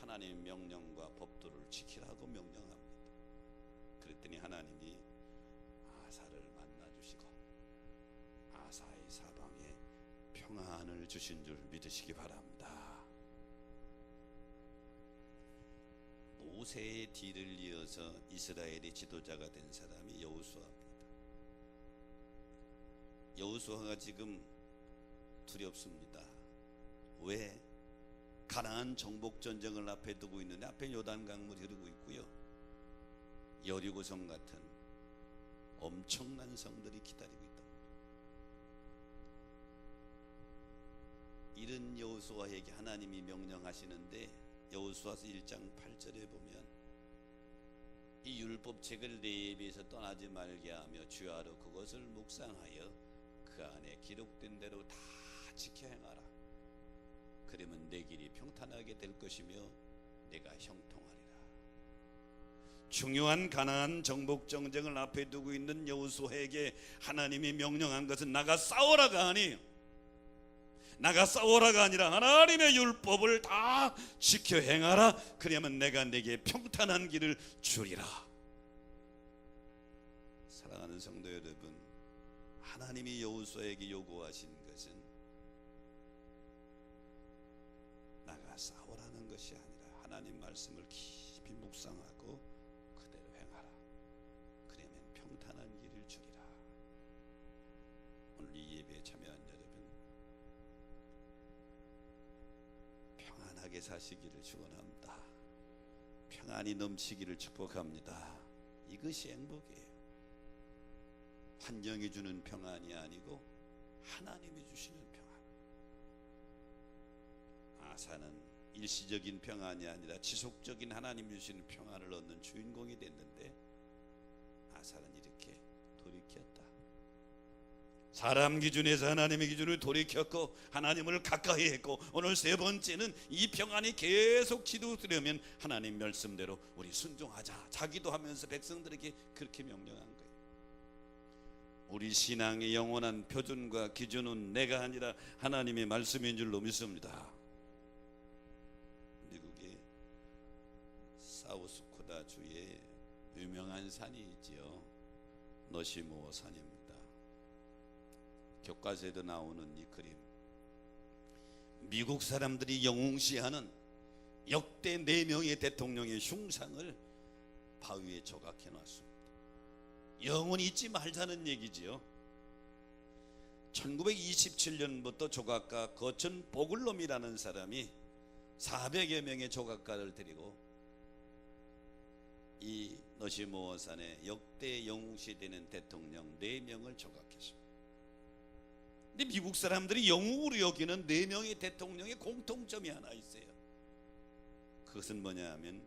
하나님의 명령과 법도를 지키라고 명령합니다. 그랬더니 하나님이 아사를 만나주시고 아사의 사방에 평안을 주신 줄 믿으시기 바랍니다. 모세의 뒤를 이어서 이스라엘의 지도자가 된 사람이 여호수아입니다. 여호수아가 지금 두렵습니다. 왜? 가나안 정복 전쟁을 앞에 두고 있는데 앞에 요단 강물이 흐르고 있고요, 여리고성 같은 엄청난 성들이 기다리고 있다. 이런 여호수아에게 하나님이 명령하시는데 여호수아서 1장 8절에 보면 이 율법책을 내 입에서 떠나지 말게 하며 주야로 그것을 묵상하여 그 안에 기록된 대로 다 지켜 행하라. 그러면 내 길이 평탄하게 될 것이며 내가 형통하리라. 중요한 가나안 정복 전쟁을 앞에 두고 있는 여호수아에게 하나님이 명령한 것은 나가 싸워라가 아니에요. 나가 싸워라가 아니라 하나님의 율법을 다 지켜 행하라. 그러면 내가 내게 평탄한 길을 주리라. 사랑하는 성도 여러분, 하나님이 여호수아에게 요구하신 것은 나가 싸우라는 것이 아니라 하나님 말씀을 깊이 묵상하고 그대로 행하라. 그러면 평탄한 길을 주리라. 오늘 이 예배에 참여한 여러분, 평안하게 사시기를 축원합니다. 평안이 넘치기를 축복합니다. 이것이 행복이에요. 환경이 주는 평안이 아니고 하나님이 주시는 평안. 아사는 일시적인 평안이 아니라 지속적인 하나님 주시는 평안을 얻는 주인공이 됐는데 아사는 이렇게 돌이켰다. 사람 기준에서 하나님의 기준을 돌이켰고 하나님을 가까이 했고, 오늘 세 번째는 이 평안이 계속 지속되려면 하나님 말씀대로 우리 순종하자. 자기도 하면서 백성들에게 그렇게 명령한 거예요. 우리 신앙의 영원한 표준과 기준은 내가 아니라 하나님의 말씀인 줄로 믿습니다. 미국의 사우스코다 주에 유명한 산이 있지요. 너시모 산입니다. 교과서에도 나오는 이 그림, 미국 사람들이 영웅시하는 역대 4명의 대통령의 흉상을 바위에 조각해 놨습니다. 영원히 잊지 말자는 얘기지요. 1927년부터 조각가 거천 보글롬이라는 사람이 400여 명의 조각가를 데리고 이 너시모어산에 역대 영웅시 되는 대통령 4명을 조각했습니다. 근데 미국 사람들이 영웅으로 여기는 4명의 대통령의 공통점이 하나 있어요. 그것은 뭐냐 하면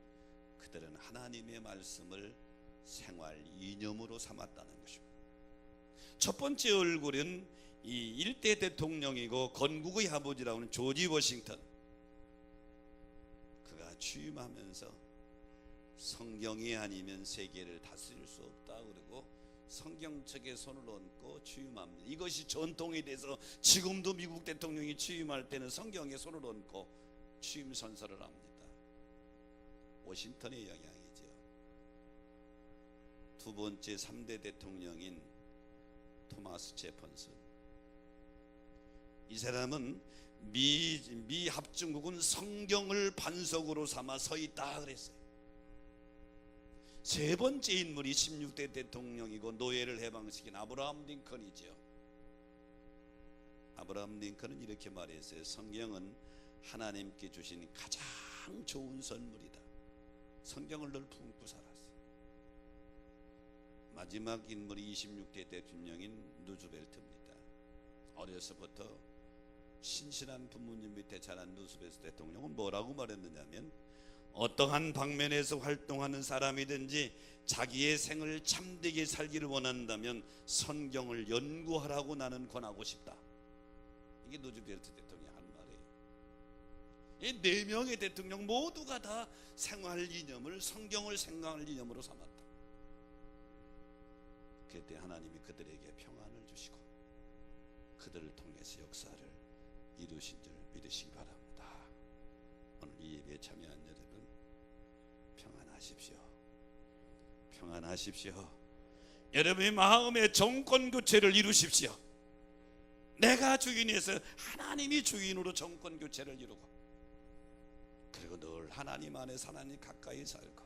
그들은 하나님의 말씀을 생활 이념으로 삼았다는 것입니다. 첫 번째 얼굴은 이 1대 대통령이고 건국의 아버지라고 하는 조지 워싱턴. 그가 취임하면서 성경이 아니면 세계를 다스릴 수 없다 그러고 성경책에 손을 얹고 취임합니다. 이것이 전통이 돼서 지금도 미국 대통령이 취임할 때는 성경에 손을 얹고 취임 선서를 합니다. 워싱턴의 영향이죠. 두 번째 3대 대통령인 토마스 제펀슨. 이 사람은 미 합중국은 성경을 반석으로 삼아 서 있다 그랬어요. 세 번째 인물이 16대 대통령이고 노예를 해방시킨 아브라함 링컨이죠. 아브라함 링컨은 이렇게 말했어요. 성경은 하나님께 주신 가장 좋은 선물이다. 성경을 늘 품고 살았어요. 마지막 인물이 26대 대통령인 루즈벨트입니다. 어려서부터 신실한 부모님 밑에 자란 루즈벨트 대통령은 뭐라고 말했느냐면, 어떠한 방면에서 활동하는 사람이든지 자기의 생을 참되게 살기를 원한다면 성경을 연구하라고 나는 권하고 싶다. 이게 루즈벨트 대통령이 한 말이에요. 이 4명의 대통령 모두가 다 생활 이념을 성경을 생활 이념으로 삼았다. 그때 하나님이 그들에게 평안을 주시고 그들을 통해서 역사를 이루신 줄 믿으시기 바랍니다. 오늘 이 예배에 참여한 여러분, 평안하십시오. 평안하십시오. 여러분의 마음의 정권 교체를 이루십시오. 내가 주인에서 하나님이 주인으로 정권 교체를 이루고, 그리고 늘 하나님 안에서 하나님 가까이 살고,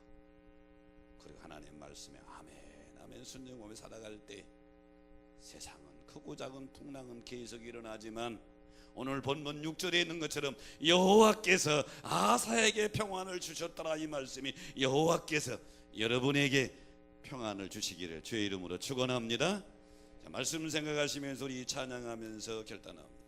그리고 하나님 말씀에 아멘 아멘 순종하며 살아갈 때 세상은 크고 작은 풍랑은 계속 일어나지만 오늘 본문 6절에 있는 것처럼 여호와께서 아사에게 평안을 주셨더라. 이 말씀이 여호와께서 여러분에게 평안을 주시기를 주의 이름으로 축원합니다. 자, 말씀 생각하시면서 우리 찬양하면서 결단합니다.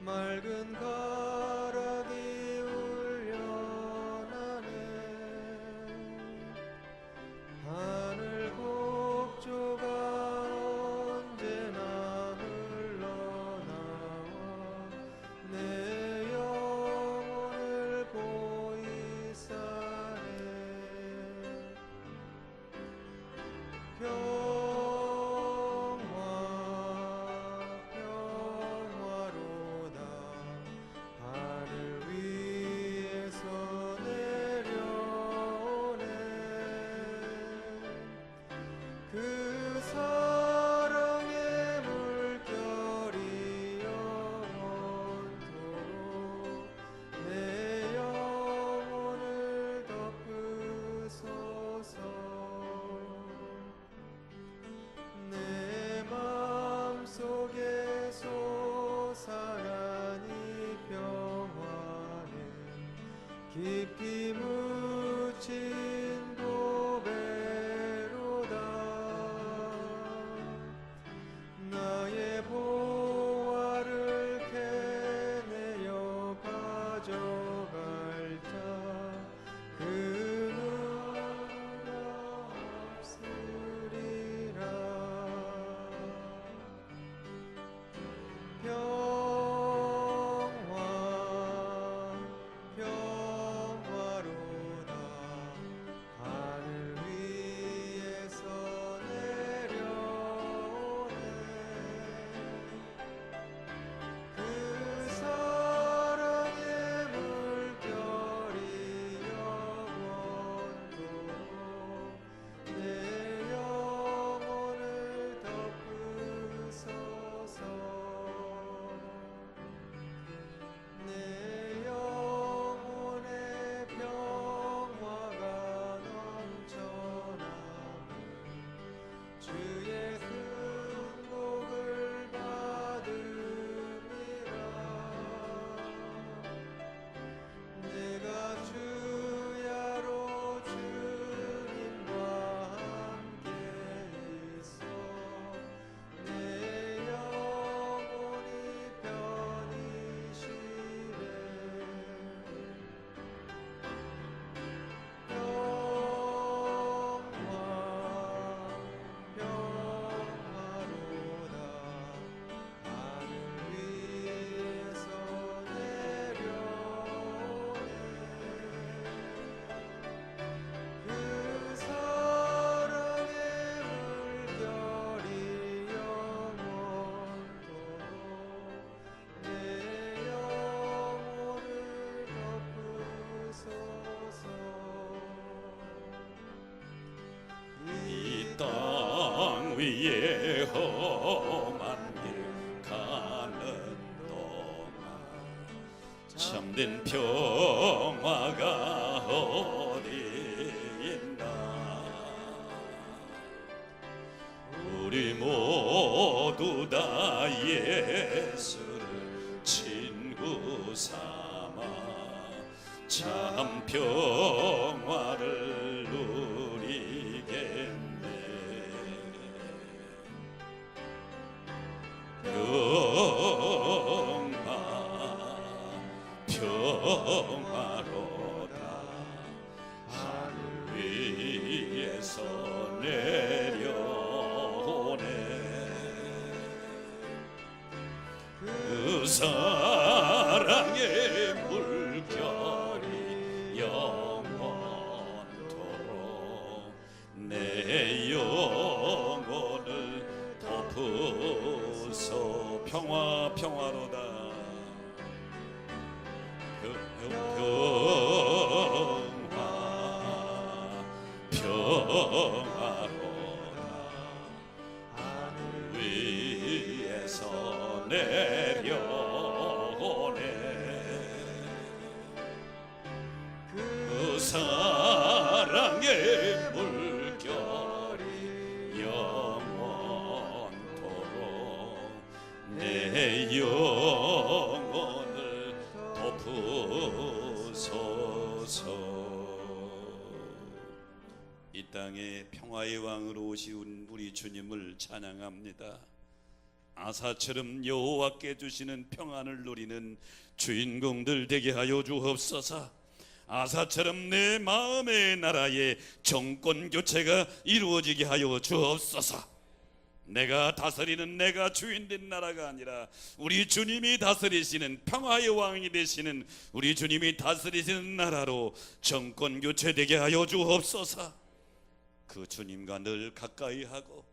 맑은 가락이 울려나네. 깊이 묻힌 고배로다. 나의 보화를 캐내어 가져갈 자 그 누가 없으리라. 평화 평화로다. 하늘 위에서 내려오네. 그 사랑의 물결이 영원토록 내 영혼을 덮으소서. 내 영혼에 평화가 넘쳐나며 주의 큰 복을 받음이라. 내가 주야로 주님과 함께 있어 내 영혼이 편히 쉬네. 평화로다. 하늘 위에서 내려오네. 그 사랑의 물결이 영원토록 내 영혼을 덮으소서. 이 땅 위에 험한 길 가는 동안 참된 평화가 어디 있나. 우리 모두 다 예수를 친구 삼아 참 평화를 누리겠네. 평화로다. 하늘 위에서 내려오네. 그 사랑의 물결이 영원토록 내 영혼을 덮으소. 평화로다. 평화로다. 하늘 위에서 내려오네. 그 사랑의 물결이 영원토록 내 영혼을 덮으소서. 이 땅에 평화의 왕으로 오신 우리 주님을 찬양합니다. 아사처럼 여호와께 주시는 평안을 누리는 주인공들 되게 하여 주옵소서. 아사처럼 내 마음의 나라의 정권 교체가 이루어지게 하여 주옵소서. 내가 다스리는 내가 주인된 나라가 아니라 우리 주님이 다스리시는 평화의 왕이 되시는 우리 주님이 다스리시는 나라로 정권 교체되게 하여 주옵소서. 그 주님과 늘 가까이 하고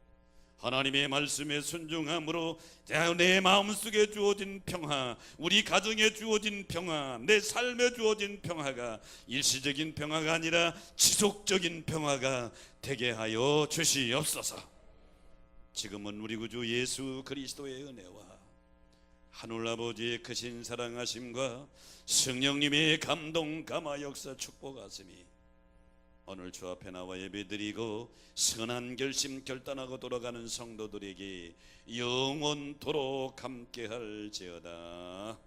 하나님의 말씀에 순종함으로 내 마음속에 주어진 평화, 우리 가정에 주어진 평화, 내 삶에 주어진 평화가 일시적인 평화가 아니라 지속적인 평화가 되게 하여 주시옵소서. 지금은 우리 구주 예수 그리스도의 은혜와 하늘아버지의 크신 사랑하심과 성령님의 감동 감화 역사 축복하심이 오늘 주 앞에 나와 예배드리고 선한 결심 결단하고 돌아가는 성도들에게 영원토록 함께할지어다.